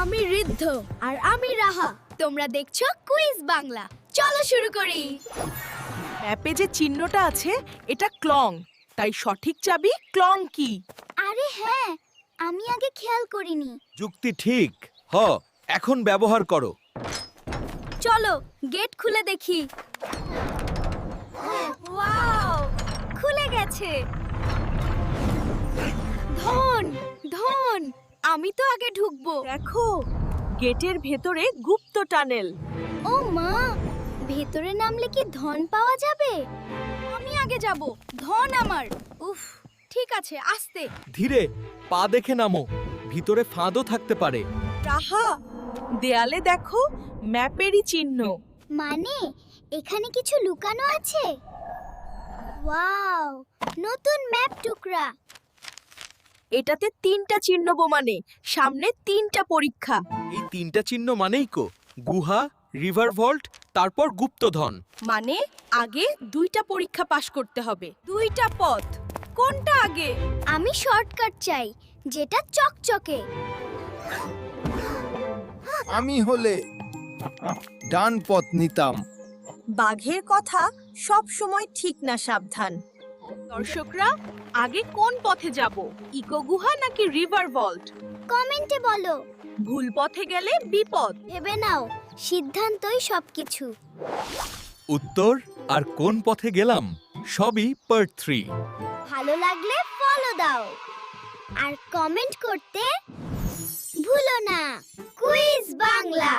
আমি ঋদ্ধ আর আমি রাহা। তোমরা দেখছো কুইজ বাংলা। চলো শুরু করি। ম্যাপে যে চিহ্নটা আছে এটা ক্লং, তাই সঠিক চাবি ক্লং কি? আরে হ্যাঁ, আমি আগে খেয়াল করিনি। যুক্তি ঠিক। এখন ব্যবহার করো। চলো গেট খুলে দেখি। ওয়াও, খুলে গেছে। ধন ধন, আমি তো আগে ঢুকবো। দেখো, গেটের ভেতরে গুপ্ত টানেল। ও মা, ভেতরে নামলে কি ধন পাওয়া যাবে? আমি আগে যাব, ধন আমার। উফ, ঠিক আছে, আস্তে। ধীরে, পা দেখে নামো, ভিতরে ফাঁদও থাকতে পারে। রাহা, দেয়ালে দেখো ম্যাপেরই চিহ্ন। মানে এখানে কিছু লুকানো আছে? ওয়াও, নতুন ম্যাপ টুকরা। এটাতে 3টা চিহ্ন বোমানে, সামনে 3টা পরীক্ষা। এই 3টা চিহ্ন মানেই গুহা, রিভার ভল্ট, তারপর গুপ্তধন। মানে আগে 2টা পরীক্ষা পাশ করতে হবে। 2টা পথ, কোনটা আগে? আমি শর্টকাট চাই, যেটা চকচকে। আমি হলে ডান পথ নিতাম। বাঘের কথা সব সময় ঠিক না, সাবধান। দর্শকরা, আগে কোন পথে যাব, ইকো গুহা নাকি রিভার ভল্ট? কমেন্টে বলো। ভুল পথে গেলে বিপদ। ভেবে নাও, সিদ্ধান্তই সবকিছু। উত্তর আর কোন পথে গেলাম সবই পার্ট 3। ভালো লাগলে ফলো দাও আর কমেন্ট করতে ভুলো না। কুইজ বাংলা।